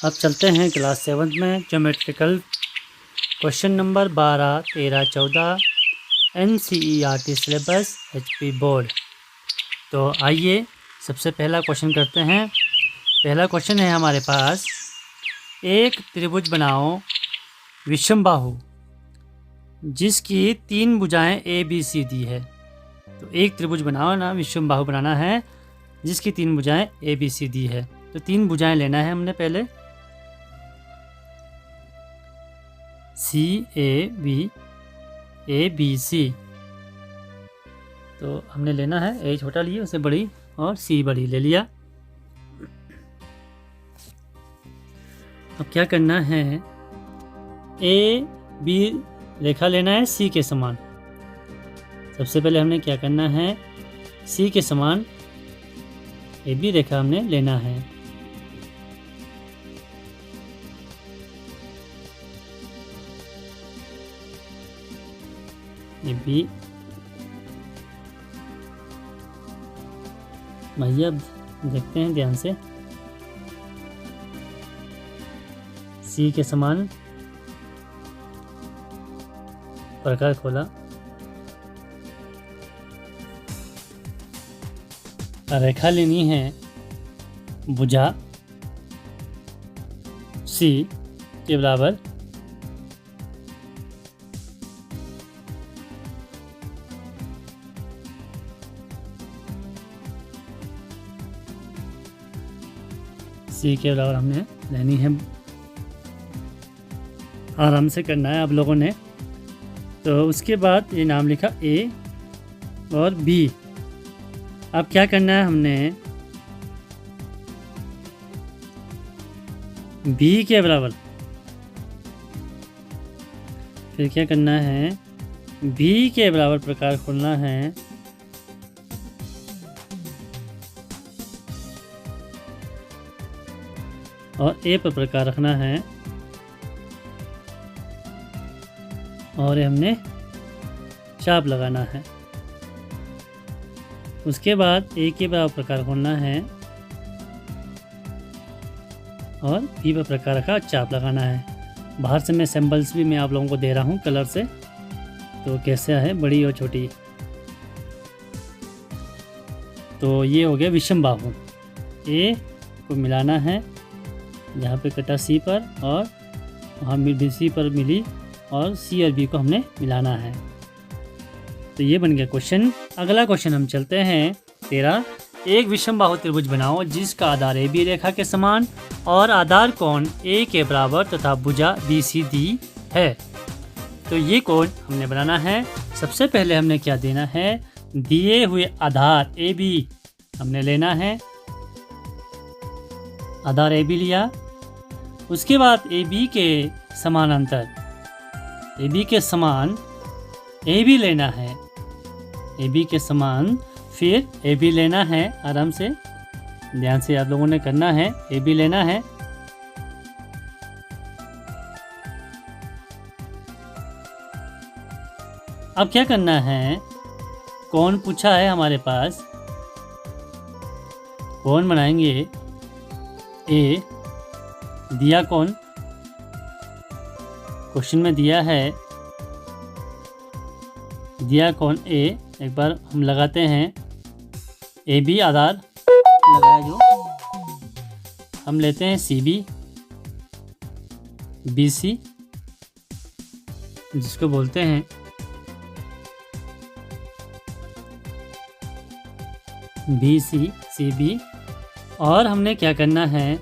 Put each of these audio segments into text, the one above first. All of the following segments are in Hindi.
अब चलते हैं क्लास 7 में geometrical question number 12, 13, 14 NCERT syllabus HP board. तो आइए सबसे पहला क्वेश्चन करते हैं। पहला क्वेश्चन है हमारे पास, एक त्रिभुज बनाओ विषमबाहु जिसकी 3 भुजाएं ABCD है। तो एक त्रिभुज बनाओ ना, विषमबाहु बनाना है जिसकी 3 भुजाएं ABCD है। तो 3 भुजाएं लेना है हमने पहले, CAB ABC। तो हमने लेना है, A छोटा लिए उसे बड़ी और C बड़ी ले लिया। अब क्या करना है, AB रेखा लेना है C के समान। सबसे पहले हमने क्या करना है, C के समान AB रेखा हमने लेना है। AB भैया देखते हैं ध्यान से, C के समान प्रकार खोला, रेखा लेनी है भुजा C के बराबर C के बराबर हमने लेनी है। आराम से करना है आप लोगों ने। तो उसके बाद ये नाम लिखा A और B। अब क्या करना है, हमने B के बराबर, फिर क्या करना है, B के बराबर प्रकार खोलना है और A पर प्रकार रखना है और ये हमने चाप लगाना है। उसके बाद A के बराबर प्रकार खोलना है और B पर प्रकार रखा, चाप लगाना है। बाहर से मैं सिंबल्स भी मैं आप लोगों को दे रहा हूँ कलर से, तो कैसे है बड़ी और छोटी। तो ये हो गया विषमबाहु। A को मिलाना है जहाँ पे कटा C पर और वहाँ C पर मिली, और C और B को हमने मिलाना है। तो ये बन गया क्वेश्चन। अगला क्वेश्चन हम चलते हैं 13, एक विषमबाहु त्रिभुज बनाओ जिसका आधार AB रेखा के समान और आधार कोण A के बराबर तथा भुजा BCD है। तो ये कोण हमने बनाना है। सबसे पहले हमने क्या देना है, दिए हुए आधार AB हमने लेना है। आधार AB लिया, उसके बाद AB के समानांतर AB के समान AB लेना है। AB के समान फिर AB लेना है। आराम से ध्यान से आप लोगों ने करना है, AB लेना है। अब क्या करना है, कोण पूछा है हमारे पास, कोण बनाएंगे। A दिया कोण, क्वेश्चन में दिया है, दिया कोण A। एक बार हम लगाते हैं, AB आधार लगाया जो, हम लेते हैं CB BC जिसको बोलते हैं BC CB। और हमने क्या करना है,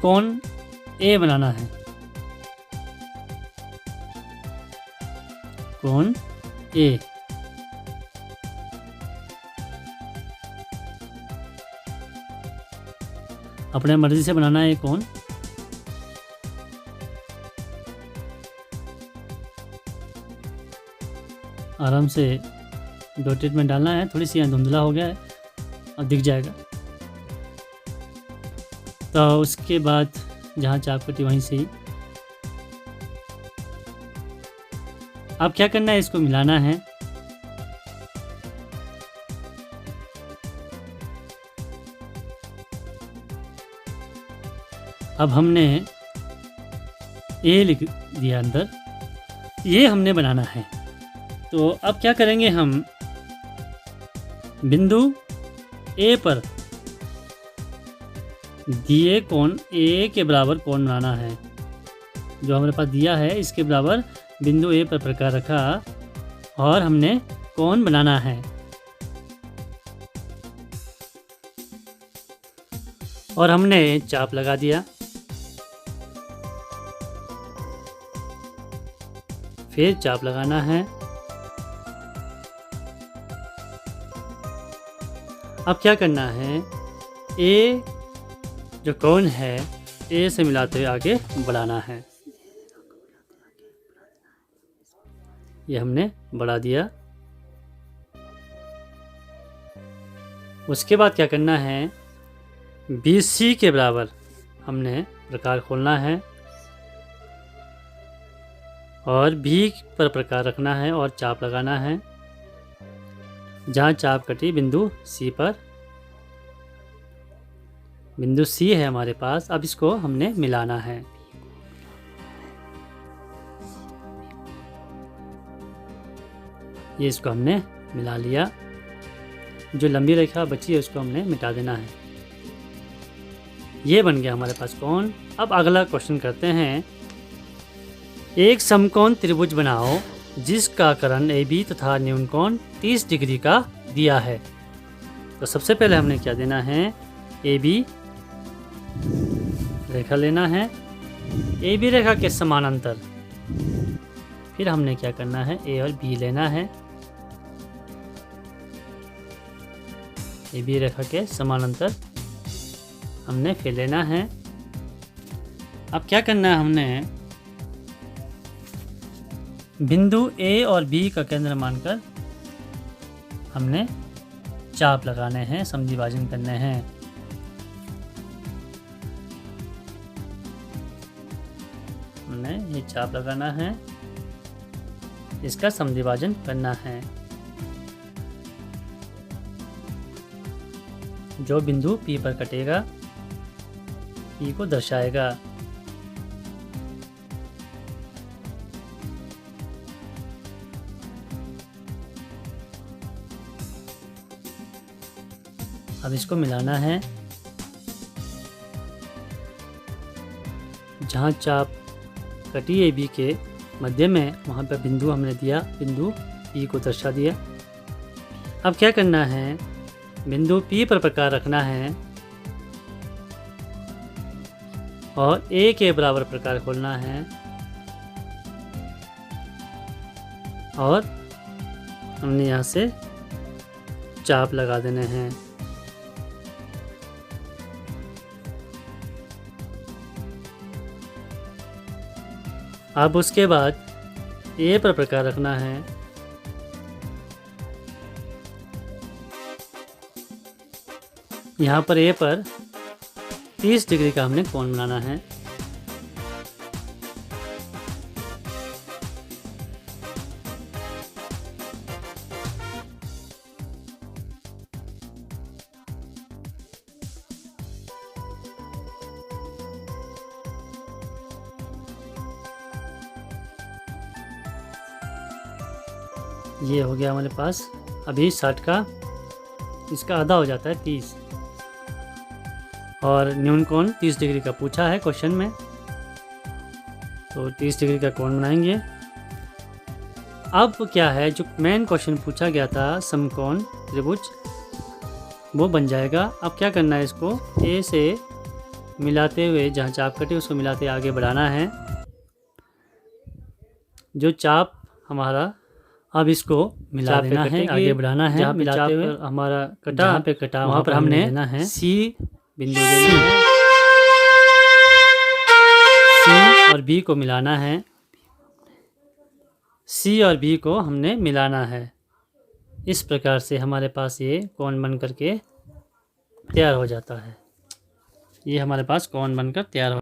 कोण A बनाना है। कोण A, अपने मर्जी से बनाना है कोण। आराम से डॉटेड में डालना है। थोड़ी सी धुंधला हो गया है, अब दिख जाएगा। तो उसके बाद जहाँ चाप कटी वहीं से ही अब क्या करना है, इसको मिलाना है। अब हमने ए लिख दिया अंदर, ये हमने बनाना है। तो अब क्या करेंगे, हम बिंदु ए पर दिए कोण ए के बराबर कोण बनाना है। जो हमारे पास दिया है इसके बराबर बिंदु ए पर प्रकार रखा और हमने कोण बनाना है। और हमने चाप लगा दिया। फिर चाप लगाना है। अब क्या करना है, ए जो कोण है ए से मिलाते हुए आगे बढ़ाना है। ये हमने बढ़ा दिया। उसके बाद क्या करना है, BC के बराबर हमने प्रकार खोलना है और B पर प्रकार रखना है और चाप लगाना है। जहाँ चाप कटी बिंदु C पर, बिंदु C है हमारे पास। अब इसको हमने मिलाना है। ये इसको हमने मिला लिया। जो लंबी रेखा बची है उसको हमने मिटा देना है। ये बन गया हमारे पास कोण। अब अगला क्वेश्चन करते हैं। एक समकोण त्रिभुज बनाओ जिसका कर्ण AB तथा न्यून कोण 30 डिग्री का दिया है। तो सबसे पहले हमने क्या देना है, AB रेखा लेना है, AB रेखा के समानांतर। फिर हमने क्या करना है, A और B लेना है। AB रेखा के समानांतर हमने फिर लेना है। अब क्या करना है, हमने बिंदु A और B का केंद्र मानकर हमने चाप लगाने हैं, समद्विभाजन करने हैं। हमने ये चाप लगाना है, इसका समद्विभाजन करना है। जो बिंदु P पर कटेगा P को दर्शाएगा। अब इसको मिलाना है। जहाँ चाप कटी AB के मध्य में, वहाँ पर बिंदु हमने दिया, बिंदु P को दर्शा दिया। अब क्या करना है, बिंदु P पर प्रकार रखना है और A के बराबर प्रकार खोलना है और हमने यहाँ से चाप लगा देने हैं। अब उसके बाद A पर प्रकार रखना है। यहाँ पर A पर 30 डिग्री का हमने कोण बनाना है। ये हो गया हमारे पास। अभी 60 का इसका आधा हो जाता है 30 और न्यून कोण 30 डिग्री का पूछा है क्वेश्चन में, तो 30 डिग्री का कोण बनाएंगे। अब क्या है, जो मेन क्वेश्चन पूछा गया था समकोण त्रिभुज, वो बन जाएगा। अब क्या करना है, इसको A से मिलाते हुए, जहाँ चाप कटे उसको मिलाते आगे बढ़ाना है। जो चाप हमारा, अब इसको मिला देना है, आगे बढ़ाना है, मिलाते हुए हमारा कटा, जहाँ पे कटा वहाँ पर हमने लेना है C बिंदु लेना है। C और B को मिलाना है। C और B को हमने मिलाना है। इस प्रकार से हमारे पास ये कोण बन करके तैयार हो जाता है। ये हमारे पास कोण बनकर तैयार हो